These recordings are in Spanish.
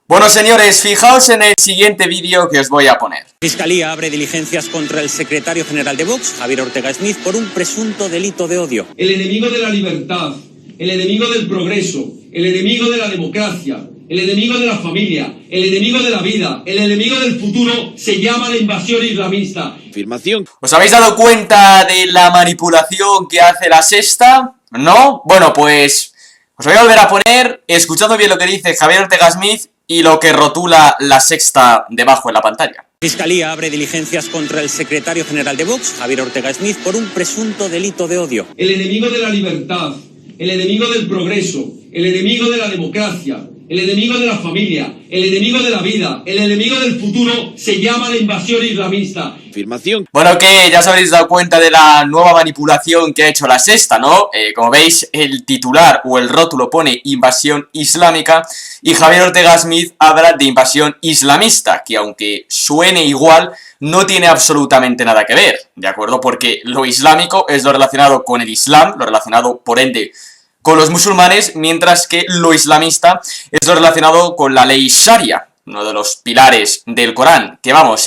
Bueno, señores, fijaos en el siguiente vídeo que os voy a poner. Fiscalía abre diligencias contra el secretario general de Vox, Javier Ortega Smith, por un presunto delito de odio. El enemigo de la libertad, el enemigo del progreso, el enemigo de la democracia, el enemigo de la familia, el enemigo de la vida, el enemigo del futuro se llama la invasión islamista. Afirmación. ¿Os habéis dado cuenta de la manipulación que hace La Sexta? ¿No? Bueno, pues os voy a volver a poner, escuchando bien lo que dice Javier Ortega Smith y lo que rotula La Sexta debajo en la pantalla. Fiscalía abre diligencias contra el secretario general de Vox, Javier Ortega Smith, por un presunto delito de odio. El enemigo de la libertad, el enemigo del progreso, el enemigo de la democracia, el enemigo de la familia, el enemigo de la vida, el enemigo del futuro se llama la invasión islamista. Afirmación. Bueno, que ya os habréis dado cuenta de la nueva manipulación que ha hecho La Sexta, ¿no? Como veis, el titular o el rótulo pone invasión islámica y Javier Ortega Smith habla de invasión islamista, que aunque suene igual, no tiene absolutamente nada que ver, ¿de acuerdo? Porque lo islámico es lo relacionado con el Islam, lo relacionado, por ende, con los musulmanes, mientras que lo islamista es lo relacionado con la ley Sharia, uno de los pilares del Corán, que vamos,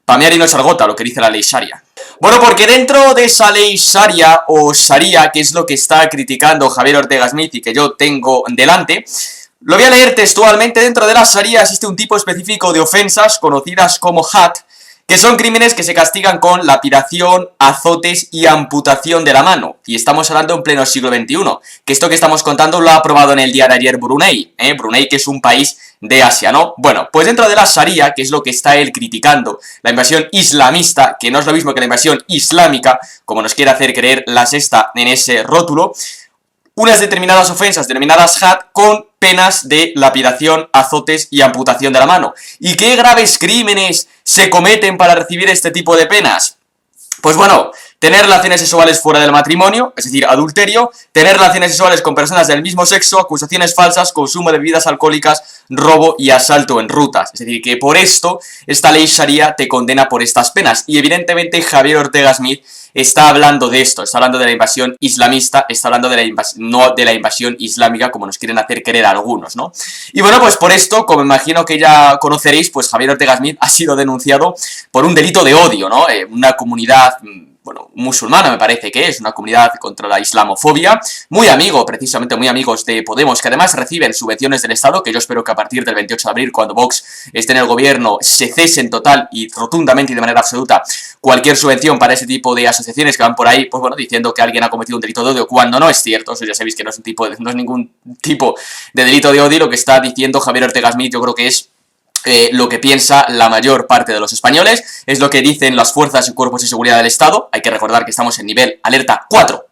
pamear y no echar gota, lo que dice la ley Sharia. Bueno, porque dentro de esa ley Sharia o Sharia, que es lo que está criticando Javier Ortega Smith y que yo tengo delante, lo voy a leer textualmente. Dentro de la Sharia existe un tipo específico de ofensas conocidas como had, que son crímenes que se castigan con lapidación, azotes y amputación de la mano. Y estamos hablando en pleno siglo XXI, que esto que estamos contando lo ha aprobado en el día de ayer Brunei, Brunei, que es un país de Asia, ¿no? Bueno, pues dentro de la Sharia, que es lo que está él criticando, la invasión islamista, que no es lo mismo que la invasión islámica, como nos quiere hacer creer La Sexta en ese rótulo, unas determinadas ofensas denominadas had con penas de lapidación, azotes y amputación de la mano. ¿Y qué graves crímenes se cometen para recibir este tipo de penas? Pues bueno, tener relaciones sexuales fuera del matrimonio, es decir, adulterio, tener relaciones sexuales con personas del mismo sexo, acusaciones falsas, consumo de bebidas alcohólicas, robo y asalto en rutas. Es decir, que por esto, esta ley Sharia te condena por estas penas. Y evidentemente Javier Ortega Smith está hablando de esto, está hablando de la invasión islamista, está hablando de la no de la invasión islámica, como nos quieren hacer creer algunos, ¿no? Y bueno, pues por esto, como imagino que ya conoceréis, pues Javier Ortega Smith ha sido denunciado por un delito de odio, ¿no? Una comunidad, bueno, musulmana me parece que es, una comunidad contra la islamofobia, muy amigo, precisamente muy amigos de Podemos, que además reciben subvenciones del Estado, que yo espero que a partir del 28 de abril, cuando Vox esté en el gobierno, se cesen total y rotundamente y de manera absoluta cualquier subvención para ese tipo de asociaciones que van por ahí, pues bueno, diciendo que alguien ha cometido un delito de odio, cuando no es cierto. Eso ya sabéis que no es ningún tipo de delito de odio. Lo que está diciendo Javier Ortega Smith yo creo que es lo que piensa la mayor parte de los españoles, es lo que dicen las fuerzas y cuerpos de seguridad del Estado. Hay que recordar que estamos en nivel alerta 4,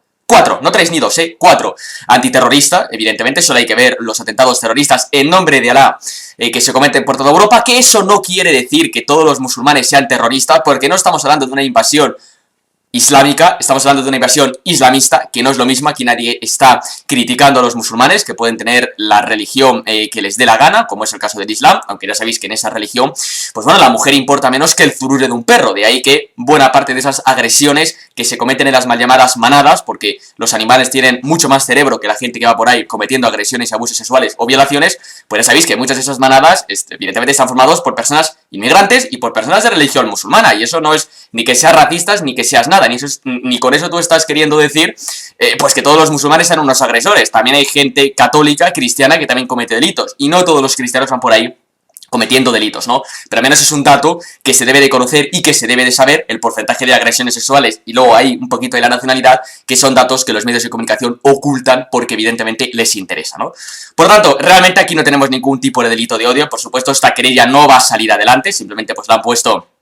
no 3 ni 2, 4, antiterrorista. Evidentemente solo hay que ver los atentados terroristas en nombre de Alá que se cometen por toda Europa, que eso no quiere decir que todos los musulmanes sean terroristas, porque no estamos hablando de una invasión islámica, estamos hablando de una invasión islamista, que no es lo mismo. Aquí nadie está criticando a los musulmanes, que pueden tener la religión que les dé la gana, como es el caso del Islam, aunque ya sabéis que en esa religión, pues bueno, la mujer importa menos que el zurure de un perro, de ahí que buena parte de esas agresiones que se cometen en las mal llamadas manadas, porque los animales tienen mucho más cerebro que la gente que va por ahí cometiendo agresiones, abusos sexuales o violaciones, pues ya sabéis que muchas de esas manadas, evidentemente están formados por personas inmigrantes y por personas de religión musulmana, y eso no es ni que seas racistas ni que seas nada, ni con eso tú estás queriendo decir pues que todos los musulmanes sean unos agresores. También hay gente católica, cristiana, que también comete delitos, y no todos los cristianos van por ahí cometiendo delitos, ¿no? Pero al menos es un dato que se debe de conocer y que se debe de saber, el porcentaje de agresiones sexuales, y luego hay un poquito de la nacionalidad, que son datos que los medios de comunicación ocultan porque evidentemente les interesa, ¿no? Por lo tanto, realmente aquí no tenemos ningún tipo de delito de odio. Por supuesto, esta querella no va a salir adelante, simplemente pues la han puesto.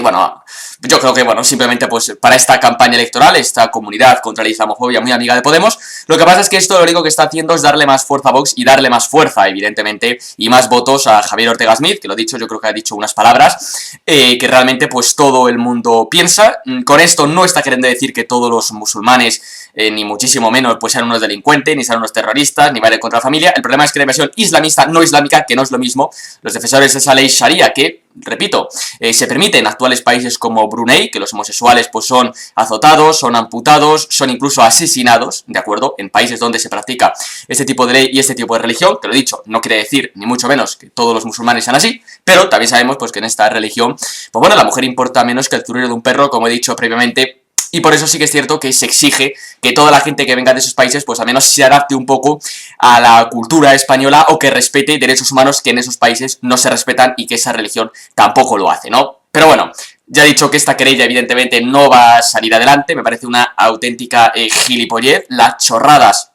Bueno, yo creo que, bueno, simplemente pues para esta campaña electoral, esta comunidad contra la islamofobia muy amiga de Podemos, lo que pasa es que esto lo único que está haciendo es darle más fuerza a Vox y darle más fuerza, evidentemente, y más votos a Javier Ortega Smith, que lo he dicho, yo creo que ha dicho unas palabras que realmente pues todo el mundo piensa. Con esto no está queriendo decir que todos los musulmanes, ni muchísimo menos, pues sean unos delincuentes, ni sean unos terroristas, ni vayan contra la familia. El problema es que la invasión islamista, no islámica, que no es lo mismo, los defensores de esa ley Sharia, que repito, se permite en actuales países como Brunei, que los homosexuales pues son azotados, son amputados, son incluso asesinados, ¿de acuerdo? En países donde se practica este tipo de ley y este tipo de religión, que lo he dicho, no quiere decir, ni mucho menos, que todos los musulmanes sean así, pero también sabemos pues que en esta religión, pues bueno, la mujer importa menos que el zurullo de un perro, como he dicho previamente. Y por eso sí que es cierto que se exige que toda la gente que venga de esos países pues al menos se adapte un poco a la cultura española o que respete derechos humanos que en esos países no se respetan y que esa religión tampoco lo hace, ¿no? Pero bueno, ya he dicho que esta querella evidentemente no va a salir adelante, me parece una auténtica gilipollez, las chorradas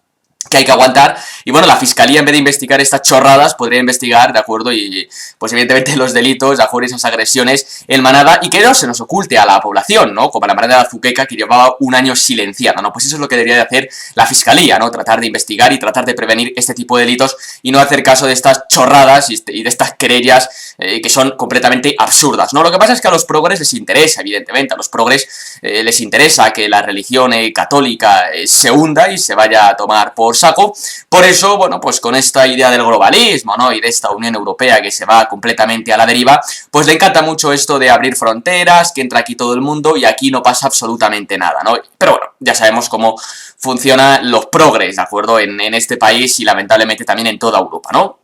que hay que aguantar, y bueno, la fiscalía en vez de investigar estas chorradas podría investigar, ¿de acuerdo? Y pues evidentemente los delitos, de acuerdo, esas agresiones en manada, y que no se nos oculte a la población, ¿no? Como la manada de Azuqueca que llevaba un año silenciada, ¿no? Pues eso es lo que debería de hacer la fiscalía, ¿no? Tratar de investigar y tratar de prevenir este tipo de delitos y no hacer caso de estas chorradas y de estas querellas que son completamente absurdas, ¿no? Lo que pasa es que a los progres les interesa, evidentemente, a los progres les interesa que la religión católica se hunda y se vaya a tomar por saco. Por eso, bueno, pues con esta idea del globalismo, ¿no? Y de esta Unión Europea que se va completamente a la deriva, pues le encanta mucho esto de abrir fronteras, que entra aquí todo el mundo y aquí no pasa absolutamente nada, ¿no? Pero bueno, ya sabemos cómo funcionan los progres, ¿de acuerdo? En este país y lamentablemente también en toda Europa, ¿no?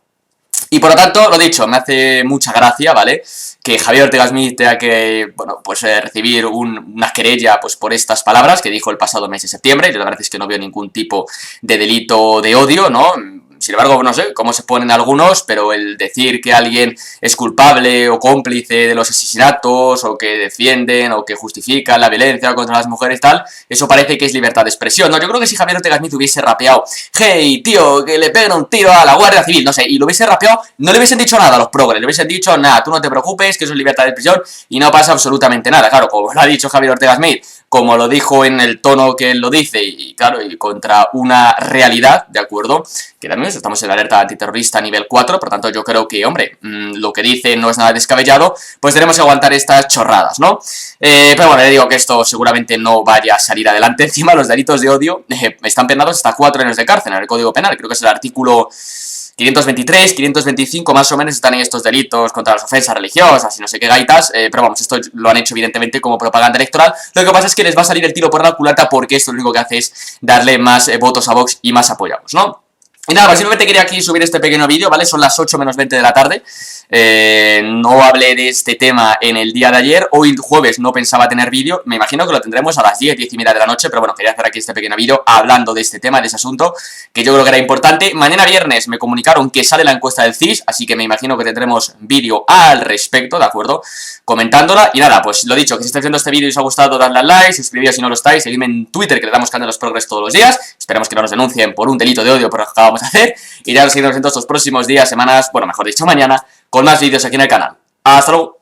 Y por lo tanto, lo dicho, me hace mucha gracia, ¿vale? Que Javier Ortega Smith tenga que, bueno, pues recibir una querella pues por estas palabras que dijo el pasado mes de septiembre. La verdad es que no veo ningún tipo de delito de odio, ¿no? Sin embargo, no sé cómo se ponen algunos, pero el decir que alguien es culpable o cómplice de los asesinatos, o que defienden, o que justifican la violencia contra las mujeres, tal, eso parece que es libertad de expresión, ¿no? Yo creo que si Javier Ortega Smith hubiese rapeado, hey, tío, que le peguen un tiro a la Guardia Civil, no sé, y lo hubiese rapeado, no le hubiesen dicho nada a los progres, le hubiesen dicho, nada, tú no te preocupes, que eso es libertad de expresión, y no pasa absolutamente nada. Claro, como lo ha dicho Javier Ortega Smith, como lo dijo en el tono que él lo dice, y claro, y contra una realidad, ¿de acuerdo? Que también estamos en la alerta antiterrorista nivel 4, por tanto yo creo que, hombre, lo que dice no es nada descabellado, pues tenemos que aguantar estas chorradas, ¿no? Pero bueno, le digo que esto seguramente no vaya a salir adelante. Encima los delitos de odio están penados hasta 4 años de cárcel en el Código Penal, creo que es el artículo 523, 525 más o menos están en estos delitos contra las ofensas religiosas y no sé qué gaitas, pero vamos, esto lo han hecho evidentemente como propaganda electoral. Lo que pasa es que les va a salir el tiro por la culata porque esto lo único que hace es darle más votos a Vox y más apoyados, ¿no? Y nada, pues simplemente quería aquí subir este pequeño vídeo, ¿vale? Son las 8 menos 20 de la tarde. No hablé de este tema en el día de ayer. Hoy jueves no pensaba tener vídeo. Me imagino que lo tendremos a las 10, 10 y media de la noche. Pero bueno, quería hacer aquí este pequeño vídeo hablando de este tema, de ese asunto, que yo creo que era importante. Mañana viernes me comunicaron que sale la encuesta del CIS, así que me imagino que tendremos vídeo al respecto, ¿de acuerdo? Comentándola. Y nada, pues lo dicho, que si estáis viendo este vídeo y os ha gustado, dadle al like, suscribíos si no lo estáis, seguidme en Twitter, que le damos candela a los progres todos los días. Esperemos que no nos denuncien por un delito de odio por lo que acabamos de hacer. Y ya nos seguimos en todos estos próximos días, semanas, bueno, mejor dicho, mañana, con más vídeos aquí en el canal. ¡Hasta luego!